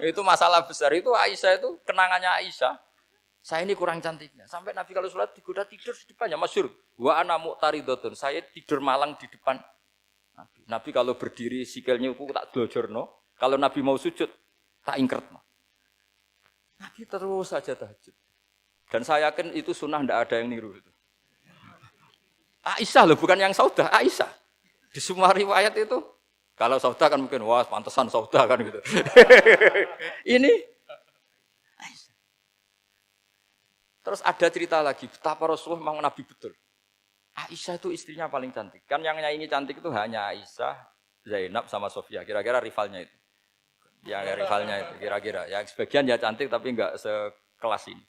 Itu masalah besar. Itu Aisyah itu kenangannya Aisyah. Saya ini kurang cantiknya. Sampai Nabi kalau sholat digoda tidur di depannya. Masyhur. Wa ana muqtaridotun. Saya tidur malang di depan Nabi. Nabi kalau berdiri sikilnya aku tak dojorno. Kalau Nabi mau sujud tak ingkretno. Nabi terus saja tahajud. Dan saya yakin itu sunnah, tidak ada yang niru itu. Aisyah loh, bukan yang Saudah, Aisyah. Di semua riwayat itu, kalau Saudah kan mungkin, wah pantesan Saudah kan gitu. Ini Aisyah. Terus ada cerita lagi, betapa Rasulullah memang Nabi betul. Aisyah itu istrinya paling cantik. Kan yang nyanyi cantik itu hanya Aisyah, Zainab sama Sofia. Kira-kira rivalnya itu. Ya rivalnya itu kira-kira. Ya sebagian ya cantik tapi enggak sekelas ini.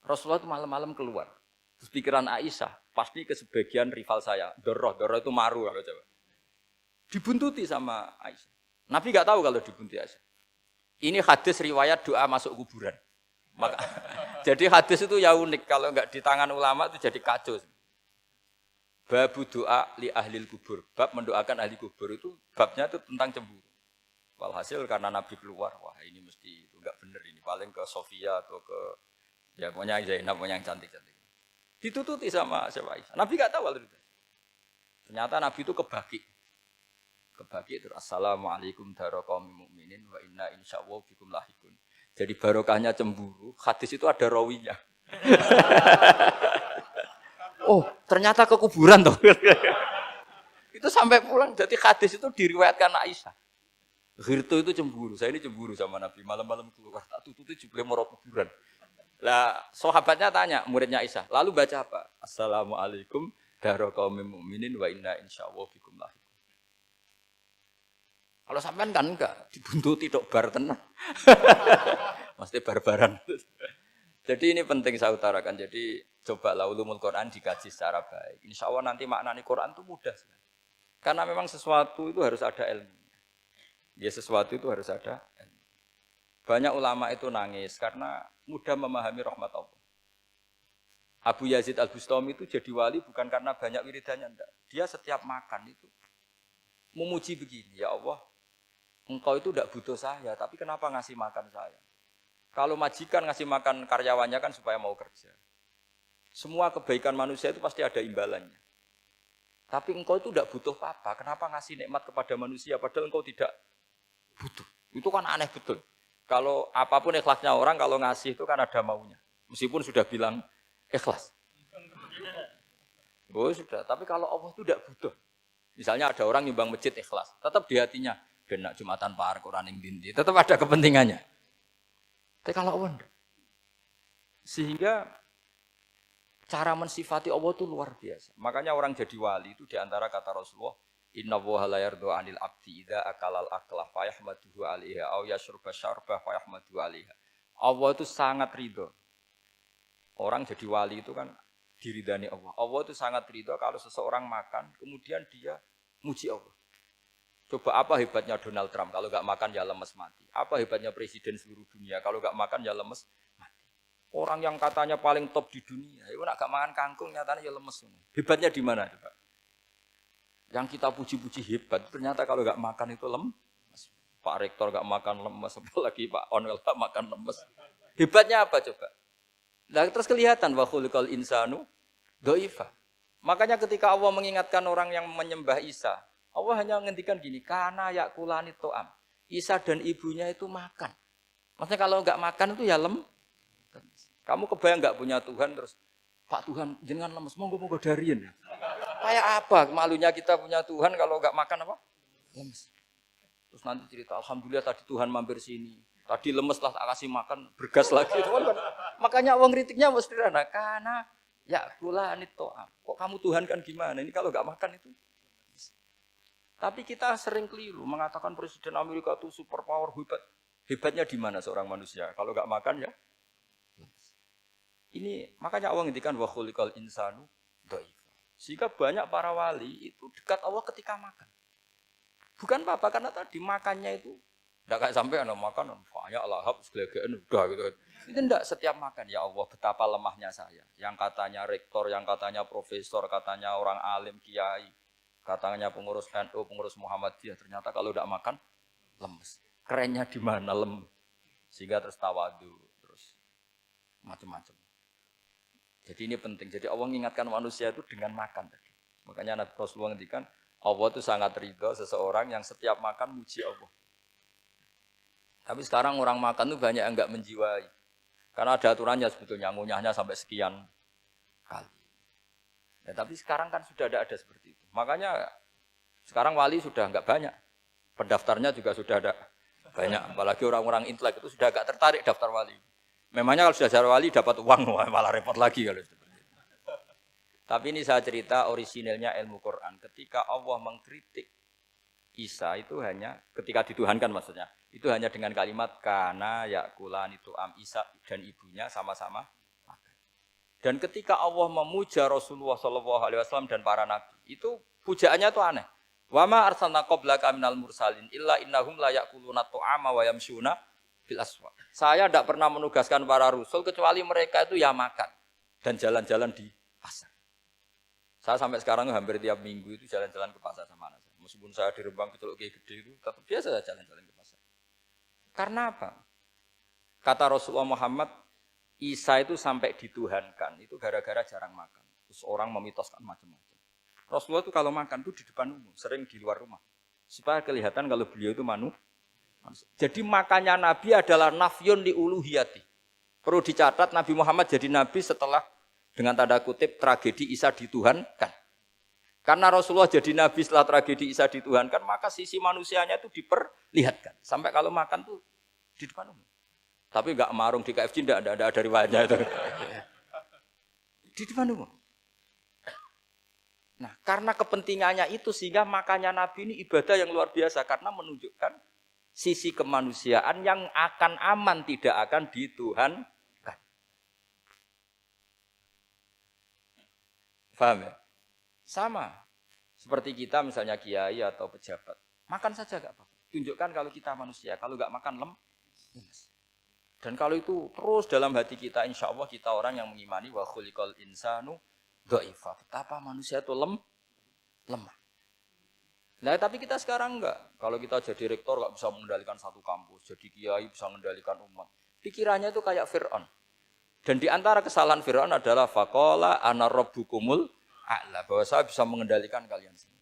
Rasulullah itu malam-malam keluar. Terus pikiran Aisyah pasti ke sebagian rival saya. Doroh itu maru kalau coba. Dibuntuti sama Aisyah. Nabi enggak tahu kalau dibuntuti Aisyah. Ini hadis riwayat doa masuk kuburan. Maka jadi hadis itu ya unik, kalau enggak di tangan ulama itu jadi kacau. Babu doa li ahlil kubur. Bab mendoakan ahli kubur itu babnya itu tentang cemburu. Walhasil karena Nabi keluar, wah ini mesti itu enggak benar ini. Paling ke Sofia atau ke ya pokoknya Zainab, pokoknya yang cantik-cantik. Ditututi sama siapa Aisyah. Nabi enggak tahu hal itu. Ternyata Nabi itu kebaki. Kebaki itu assalamualaikum daraqaumil mukminin wa inna insyaallah bikum lahikun. Jadi barokahnya cemburu, hadis itu ada rawinya. Oh, ternyata ke kuburan toh. Itu sampai pulang jadi hadis itu diriwayatkan Aisyah. Ghirtu itu cemburu. Saya ini cemburu sama Nabi. Malam-malam keluar tak tututi juga mau kuburan. Lah, sahabatnya tanya, muridnya Aisyah. Lalu baca apa? Assalamualaikum daraqaumil mukminin wa inna insyaallah bikum lahikun. Kalau sampean kan enggak dibuntuti tok bar tenan. Mesti barbaran. Jadi ini penting saya utarakan. Jadi cobalah ulumul Quran dikaji secara baik. Insya Allah nanti maknani Quran itu mudah sekali. Karena memang sesuatu itu harus ada ilmu. Ya sesuatu itu harus ada ilmu. Banyak ulama itu nangis karena mudah memahami rahmat Allah. Abu Yazid Al-Bustami itu jadi wali bukan karena banyak wiridannya, enggak. Dia setiap makan itu memuji begini, ya Allah, engkau itu enggak butuh saya, tapi kenapa ngasih makan saya? Kalau majikan ngasih makan karyawannya kan supaya mau kerja. Semua kebaikan manusia itu pasti ada imbalannya. Tapi engkau itu enggak butuh apa-apa, kenapa ngasih nikmat kepada manusia padahal engkau tidak butuh. Itu kan aneh betul. Kalau apapun ikhlasnya orang, kalau ngasih itu kan ada maunya. Meskipun sudah bilang ikhlas. Oh sudah, tapi kalau Allah itu tidak butuh. Misalnya ada orang nyumbang masjid ikhlas, tetap di hatinya, benak Jumatan Par, Quran yang dindi, tetap ada kepentingannya. Tapi kalau Allah enggak. Sehingga cara mensifati Allah itu luar biasa. Makanya orang jadi wali itu diantara kata Rasulullah, Inna woha la yardu anil abdi idha akalal aklah fayahmaduhu alaiha au yashrubah syarbah fayahmaduhu alaiha. Allah itu sangat ridho. Orang jadi wali itu kan diridani Allah. Allah itu sangat ridho kalau seseorang makan, kemudian dia muji Allah. Coba apa hebatnya Donald Trump, kalau gak makan ya lemes mati. Apa hebatnya presiden seluruh dunia, kalau gak makan ya lemes mati. Orang yang katanya paling top di dunia, itu nak gak makan kangkung nyatanya ya lemes. Hebatnya di mana coba? Yang kita puji-puji hebat, ternyata kalau gak makan itu lemes. Pak Rektor gak makan lemes, apalagi Pak Onwel gak makan lemes. Hebatnya apa coba? Nah, terus kelihatan wa khuliqal insanu dhaifa. Makanya ketika Allah mengingatkan orang yang menyembah Isa, Allah hanya menghentikan gini, kana yakulani to'am. Isa dan ibunya itu makan. Maksudnya kalau enggak makan itu ya lemes. Kamu kebayang enggak punya Tuhan terus, Pak Tuhan jenengan lemes, monggo dariin. Kayak apa malunya kita punya Tuhan kalau enggak makan apa? Lemes. Terus nanti cerita, alhamdulillah tadi Tuhan mampir sini. Tadi lemes lah tak kasih makan, bergas lagi. Makanya Allah kritiknya mesti sederhana. Karena ya kula to'am. Kok kamu Tuhan kan gimana? Ini kalau enggak makan itu. Tapi kita sering keliru mengatakan Presiden Amerika itu superpower hebat. Hebatnya di mana seorang manusia? Kalau enggak makan ya. Ini makanya Allah ngendikan wa khuliqal insanu dhaif. Sehingga banyak para wali itu dekat Allah ketika makan. Bukan apa-apa karena tadi makannya itu enggak kayak sampai ana makan banyak lahap segala-galanya udah gitu. Itu enggak setiap makan ya Allah betapa lemahnya saya. Yang katanya rektor, yang katanya profesor, katanya orang alim kiai, katanya pengurus NU, pengurus Muhammadiyah ternyata kalau enggak makan lemes. kerennya di mana sehingga terus tawadu, terus macam-macam. Jadi ini penting. Jadi Allah mengingatkan manusia itu dengan makan tadi. Makanya Nabi Rasulullah ngendikan Allah itu sangat ridho seseorang yang setiap makan muji Allah. Tapi sekarang orang makan tuh banyak yang enggak menjiwai. Karena ada aturannya sebetulnya, ngunyahnya sampai sekian kali. Ya, tapi sekarang kan sudah ada seperti itu. Makanya sekarang wali sudah enggak banyak. Pendaftarnya juga sudah ada banyak. Apalagi orang-orang intelek itu sudah agak tertarik daftar wali. Memangnya kalau sudah jadi wali dapat uang, malah repot lagi kalau seperti itu. Tapi ini saya cerita orisinilnya ilmu Quran. Ketika Allah mengkritik Isa itu hanya ketika dituhankan maksudnya. Itu hanya dengan kalimat kana yakulan itu Isa dan ibunya sama-sama makan. Dan ketika Allah memuja Rasulullah SAW dan para nabi, itu pujaannya itu aneh. Wa ma arsalna qablaka minal mursalin illa innahum la yakuluna ta'ama wa yamshuna fil aswaq. Saya tidak pernah menugaskan para rasul kecuali mereka itu ya makan dan jalan-jalan di pasar. Saya sampai sekarang hampir tiap minggu itu jalan-jalan ke pasar sama anak saya. Meskipun saya di Rembang Pituluk gede itu tetap biasa saya jalan-jalan ke pasar. Karena apa? Kata Rasulullah Muhammad, Isa itu sampai dituhankan itu gara-gara jarang makan. Terus orang memitoskan macam-macam. Rasulullah itu kalau makan itu di depan umum, sering di luar rumah. Supaya kelihatan kalau beliau itu manusia. Jadi makannya Nabi adalah nafyun li uluhiyati. Perlu dicatat Nabi Muhammad jadi Nabi setelah dengan tanda kutip tragedi Isa dituhankan. Karena Rasulullah jadi Nabi setelah tragedi Isa dituhankan, maka sisi manusianya itu diperlihatkan. Sampai kalau makan tuh di depan umum. Tapi enggak marung di KFC, enggak ada riwayatnya itu. Di depan umum. Nah, karena kepentingannya itu sehingga makannya Nabi ini ibadah yang luar biasa. Karena menunjukkan sisi kemanusiaan yang akan aman, tidak akan dituhankan. Paham ya? Sama. Seperti kita misalnya kiai atau pejabat. Makan saja enggak apa-apa. Tunjukkan kalau kita manusia. Kalau enggak makan lemes. Dan kalau itu terus dalam hati kita, insya Allah kita orang yang mengimani wa khuliqal insanu dha'ifa. Betapa manusia itu lemah. Nah, tapi kita sekarang enggak. Kalau kita jadi rektor enggak bisa mengendalikan satu kampus, jadi kiai bisa mengendalikan umat. Pikirannya itu kayak Fir'aun. Dan di antara kesalahan Fir'aun adalah faqala ana rabbukumul a'la, bahwa saya bisa mengendalikan kalian semua.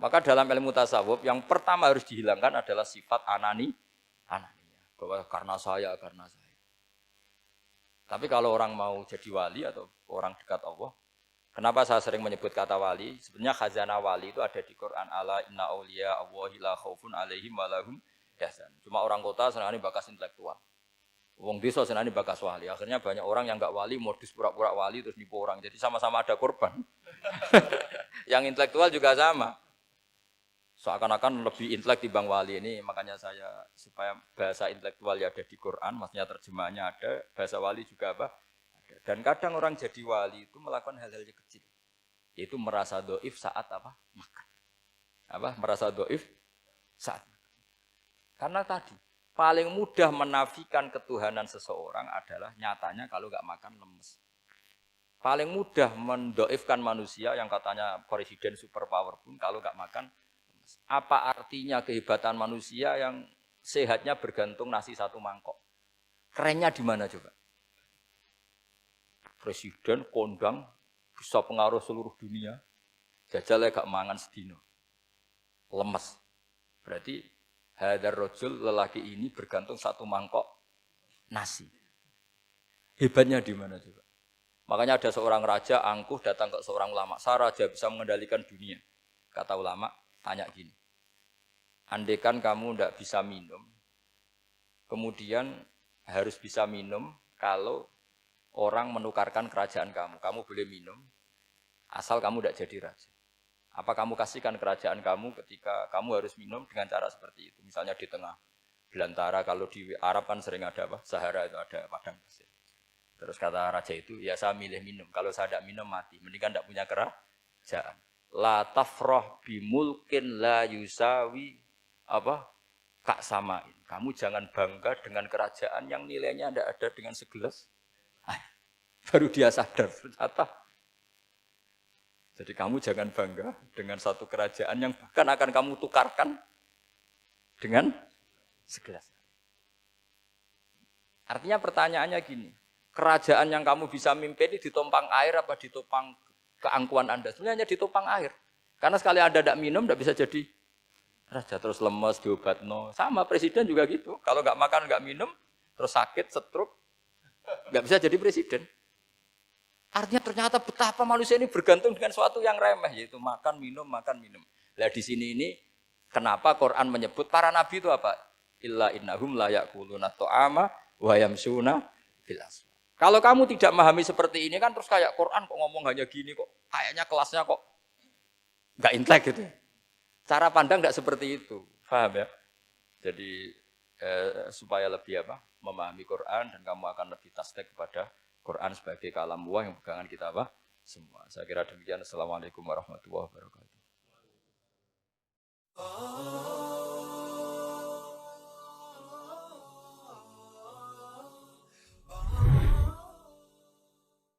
Maka dalam ilmu tasawuf yang pertama harus dihilangkan adalah sifat anania. Bahwa karena saya. Tapi kalau orang mau jadi wali atau orang dekat Allah, kenapa saya sering menyebut kata wali? Sebenarnya khazanah wali itu ada di Quran. Ala inna awliya Allahi la khaufun alaihim wa lahum yahzan. Cuma orang kota senangnya bakas intelektual. Wong desa senangnya bakas wali. Akhirnya banyak orang yang enggak wali modus pura-pura wali terus nipu orang. Jadi sama-sama ada korban. Yang intelektual juga sama. Seakan-akan lebih intelek dibanding wali ini, makanya saya supaya bahasa intelektual ya ada di Quran, maksudnya terjemahannya ada, bahasa wali juga apa? Ada. Dan kadang orang jadi wali itu melakukan hal-hal yang kecil, yaitu merasa doif saat apa? Makan. Merasa doif saat makan. Karena tadi paling mudah menafikan ketuhanan seseorang adalah nyatanya kalau nggak makan lemes. Paling mudah mendoifkan manusia yang katanya presiden superpower pun kalau nggak makan. Apa artinya kehebatan manusia yang sehatnya bergantung nasi satu mangkok? Kerennya di mana coba? Presiden kondang bisa pengaruh seluruh dunia. Jajalnya gak mangan sedino. Lemes. Berarti hadar rojul lelaki ini bergantung satu mangkok nasi. Hebatnya di mana coba? Makanya ada seorang raja angkuh datang ke seorang ulama. Saya raja bisa mengendalikan dunia. Kata ulama, tanya gini, andaikan kamu tidak bisa minum, kemudian harus bisa minum kalau orang menukarkan kerajaan kamu. Kamu boleh minum, asal kamu tidak jadi raja. Apa kamu kasihkan kerajaan kamu ketika kamu harus minum dengan cara seperti itu? Misalnya di tengah belantara, kalau di Arab kan sering ada apa? Sahara itu ada padang pasir. Terus kata raja itu, ya saya milih minum. Kalau saya tidak minum mati, mendingan tidak punya kerajaan. La tafrah bimulkin la yusawi kak samain. Kamu jangan bangga dengan kerajaan yang nilainya tidak ada dengan segelas. Baru dia sadar ternyata. Jadi kamu jangan bangga dengan satu kerajaan yang bahkan akan kamu tukarkan dengan Segelas. Artinya pertanyaannya gini, kerajaan yang kamu bisa mimpin ini ditopang air apa ditopang keangkuhan Anda? Sebenarnya hanya ditopang air. Karena sekali Anda tidak minum, tidak bisa jadi raja. Terus lemes, diobatno. Sama presiden juga gitu. Kalau nggak makan, nggak minum, terus sakit, stroke, nggak bisa jadi presiden. Artinya ternyata betapa manusia ini bergantung dengan sesuatu yang remeh, yaitu makan, minum, makan, minum. Nah di sini ini, kenapa Quran menyebut para nabi itu apa? Illa innahum la ya'kuluna ta'ama wa yamsuna fil aswaq. Kalau kamu tidak memahami seperti ini kan terus kayak Quran kok ngomong hanya gini kok. Kayaknya kelasnya kok enggak intelek gitu. Cara pandang enggak seperti itu. Paham ya? Jadi supaya lebih apa? Memahami Quran dan kamu akan lebih tasdik kepada Quran sebagai kalam Allah yang pegangan kita apa? Semua. Saya kira demikian. Assalamualaikum warahmatullahi wabarakatuh.